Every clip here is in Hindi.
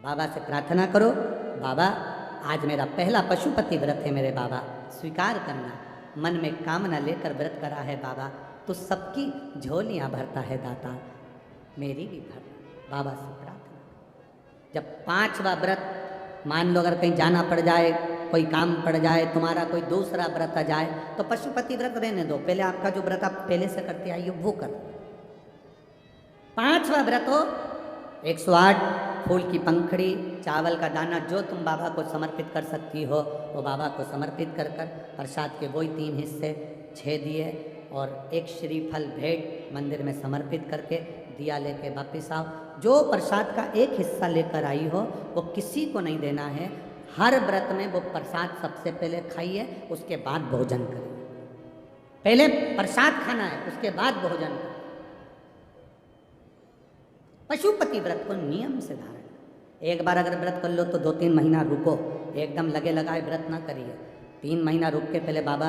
बाबा से प्रार्थना करो, बाबा आज मेरा पहला पशुपति व्रत है मेरे बाबा, स्वीकार करना। मन में कामना लेकर व्रत करा है बाबा, तो सबकी झोलियाँ भरता है दाता, मेरी भी भर। बाबा से प्रार्थना। जब 5वां व्रत, मान लो अगर कहीं जाना पड़ जाए, कोई काम पड़ जाए, तुम्हारा कोई दूसरा व्रत आ जाए, तो पशुपति व्रत रहने दो, पहले आपका जो व्रत आप पहले से करते आई हो वो करो। 5वां व्रत हो 108 फूल की पंखड़ी, चावल का दाना, जो तुम बाबा को समर्पित कर सकती हो वो बाबा को समर्पित कर कर प्रसाद के वही 3 हिस्से, 6 दिए और 1 श्रीफल भेंट मंदिर में समर्पित करके दिया लेके वापिस आओ। जो प्रसाद का 1 हिस्सा लेकर आई हो वो किसी को नहीं देना है। हर व्रत में वो प्रसाद सबसे पहले खाइए, उसके बाद भोजन करिए। पहले प्रसाद खाना है, उसके बाद भोजन करिए। पशुपति व्रत को नियम से धारण। एक बार अगर व्रत कर लो तो 2-3 महीना रुको, एकदम लगे लगाए व्रत ना करिए। 3 महीना रुक के पहले बाबा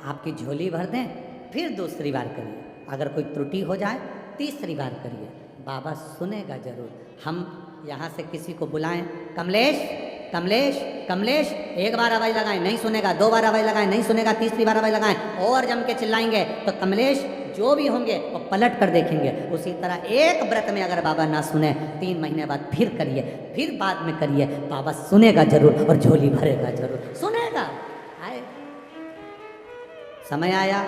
आपकी झोली भर दें, फिर दूसरी बार करिए। अगर कोई त्रुटि हो जाए तीसरी बार करिए, बाबा सुनेगा जरूर। हम यहाँ से किसी को बुलाएं, कमलेश कमलेश कमलेश, 1 बार आवाज लगाएं नहीं सुनेगा, 2 बार आवाज लगाएं नहीं सुनेगा, तीसरी बार आवाज लगाएं और जम के चिल्लाएंगे तो कमलेश जो भी होंगे वो पलट कर देखेंगे। उसी तरह एक व्रत में अगर बाबा ना सुने, 3 महीने बाद फिर करिए, फिर बाद में करिए, बाबा सुनेगा जरूर और झोली भरेगा जरूर, सुनेगा। आए समय आया,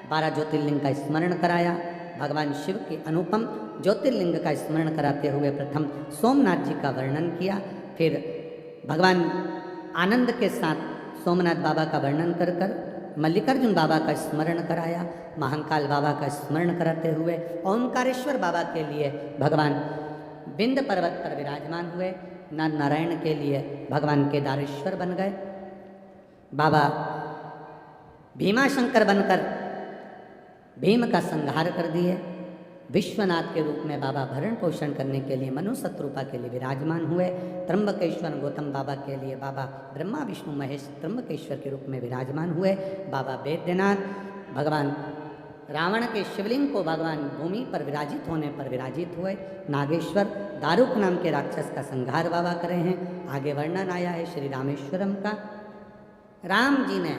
12 ज्योतिर्लिंग का स्मरण कराया। भगवान शिव के अनुपम ज्योतिर्लिंग का स्मरण कराते हुए प्रथम सोमनाथ जी का वर्णन किया, फिर भगवान आनंद के साथ सोमनाथ बाबा का वर्णन कर कर मल्लिकार्जुन बाबा का स्मरण कराया। महाकाल बाबा का स्मरण कराते हुए ओंकारेश्वर बाबा के लिए भगवान विंध्य पर्वत पर विराजमान हुए। नर नारायण के लिए भगवान केदारेश्वर बन गए। बाबा भीमाशंकर बनकर भीम का संहार कर दिए। विश्वनाथ के रूप में बाबा भरण पोषण करने के लिए मनु शत्रुपा के लिए विराजमान हुए। त्र्यंबकेश्वर गौतम बाबा के लिए बाबा ब्रह्मा विष्णु महेश त्र्यंबकेश्वर के रूप में विराजमान हुए। बाबा वैद्यनाथ भगवान रावण के शिवलिंग को भगवान भूमि पर विराजित होने पर विराजित हुए। नागेश्वर दारुक नाम के राक्षस का संहार बाबा करे हैं। आगे वर्णन आया है श्री रामेश्वरम का। राम जी ने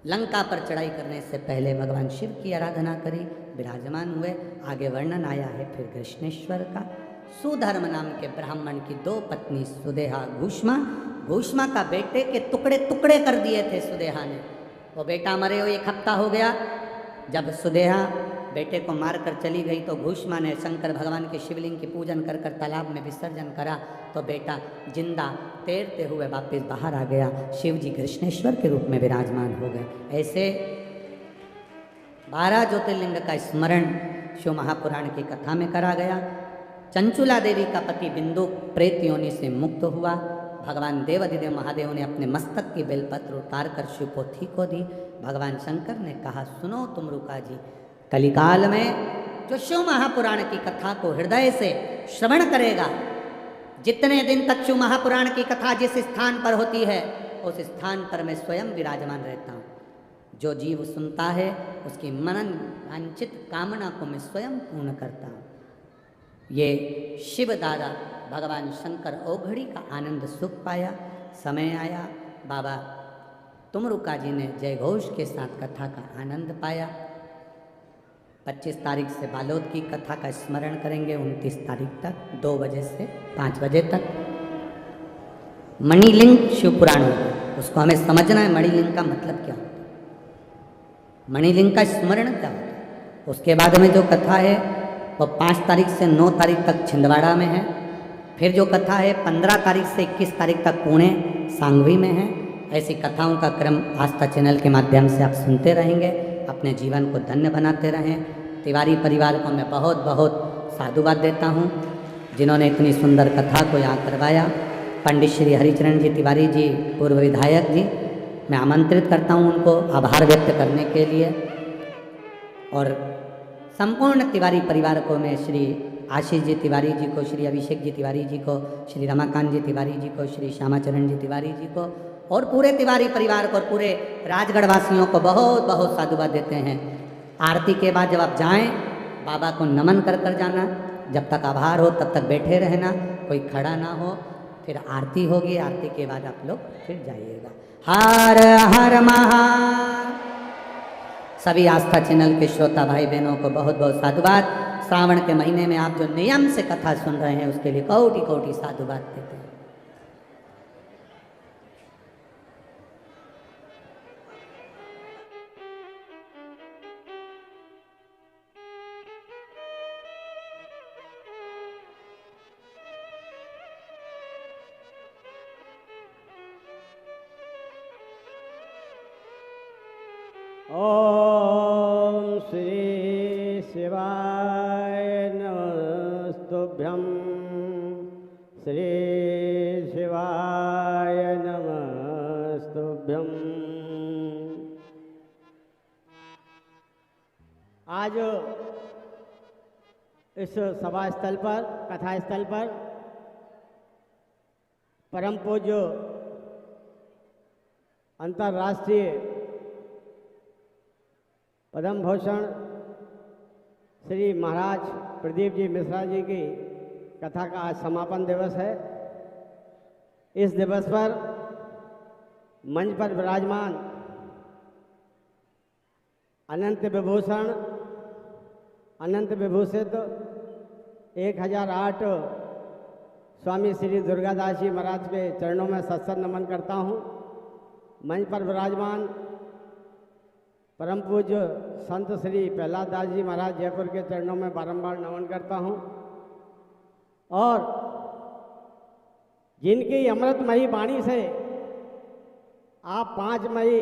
लंका पर चढ़ाई करने से पहले भगवान शिव की आराधना करी, विराजमान हुए। आगे वर्णन आया है फिर कृष्णेश्वर का। सुधर्म नाम के ब्राह्मण की 2 पत्नी सुदेहा घूष्मा, घूष्मा का बेटे के टुकड़े टुकड़े कर दिए थे सुदेहा ने। वो बेटा मरे हुए 1 हफ्ता हो गया। जब सुदेहा बेटे को मार कर चली गई तो घूष्मा ने शंकर भगवान के शिवलिंग की पूजन कर कर तालाब में विसर्जन करा, तो बेटा जिंदा तैरते हुए वापस बाहर आ गया। शिव जी कृष्णेश्वर के रूप में विराजमान हो गए। ऐसे 12 ज्योतिर्लिंग का स्मरण शिव महापुराण की कथा में करा गया। चंचुला देवी का पति बिंदु प्रेत योनि से मुक्त हुआ। भगवान देवाधिदेव महादेव ने अपने मस्तक की बेलपत्र उतार कर शिव को ठीक को दी। भगवान शंकर ने कहा, सुनो तुम रुका जी, कलिकाल में जो शिव महापुराण की कथा को हृदय से श्रवण करेगा, जितने दिन तक शिव महापुराण की कथा जिस स्थान पर होती है उस स्थान पर मैं स्वयं विराजमान रहता हूँ। जो जीव सुनता है उसकी मनन वांछित कामना को मैं स्वयं पूर्ण करता हूँ। ये शिव दादा भगवान शंकर औघड़ी का आनंद सुख पाया। समय आया, बाबा तुमरुका जी ने जय घोष के साथ कथा का आनंद पाया। 25 तारीख से बालोद की कथा का स्मरण करेंगे, 29 तारीख तक 2 बजे से 5 बजे तक। मणिलिंग शिव पुराण होगा, उसको हमें समझना है मणिलिंग का मतलब क्या होता है, मणिलिंग का स्मरण क्या होता है। उसके बाद में जो कथा है वो 5 तारीख से 9 तारीख तक छिंदवाड़ा में है। फिर जो कथा है 15 तारीख से 21 तारीख तक पुणे सांगवी में है। ऐसी कथाओं का क्रम आस्था चैनल के माध्यम से आप सुनते रहेंगे, अपने जीवन को धन्य बनाते रहें। तिवारी परिवार को मैं बहुत बहुत साधुवाद देता हूँ जिन्होंने इतनी सुंदर कथा को यहाँ करवाया। पंडित श्री हरिचरण जी तिवारी जी पूर्व विधायक जी, मैं आमंत्रित करता हूँ उनको आभार व्यक्त करने के लिए। और संपूर्ण तिवारी परिवार को मैं श्री आशीष जी तिवारी जी को, श्री अभिषेक जी तिवारी जी को, श्री रमाकांत जी तिवारी जी को, श्री श्यामाचरण जी तिवारी जी को और पूरे तिवारी परिवार को और पूरे राजगढ़ वासियों को बहुत बहुत साधुवाद देते हैं। आरती के बाद जब आप जाएं, बाबा को नमन कर कर जाना। जब तक आभार हो तब तक बैठे रहना। कोई खड़ा ना हो, फिर आरती होगी, आरती के बाद आप लोग फिर जाइएगा। हर हर महा। सभी आस्था चैनल के श्रोता भाई बहनों को बहुत बहुत साधुवाद। श्रावण के महीने में आप जो नियम से कथा सुन रहे हैं उसके लिए कोटि कोटि साधुवाद देते हैं। ओम श्री शिवाय नमस्तुभ्यं। श्री शिवाय नमस्तुभ्यं। आज इस सभा स्थल पर, कथा स्थल पर परम पूज्य अंतर्राष्ट्रीय पद्म भूषण श्री महाराज प्रदीप जी मिश्रा जी की कथा का आज समापन दिवस है। इस दिवस पर मंच पर विराजमान अनंत विभूषण, अनंत विभूषित 1008 स्वामी श्री दुर्गादास जी महाराज के चरणों में सत्संग नमन करता हूँ। मंच पर विराजमान परम पूज्य संत श्री प्रहलाद दास जी महाराज जयपुर के चरणों में बारंबार नमन करता हूँ। और जिनकी अमृतमयी वाणी से आप 5 मई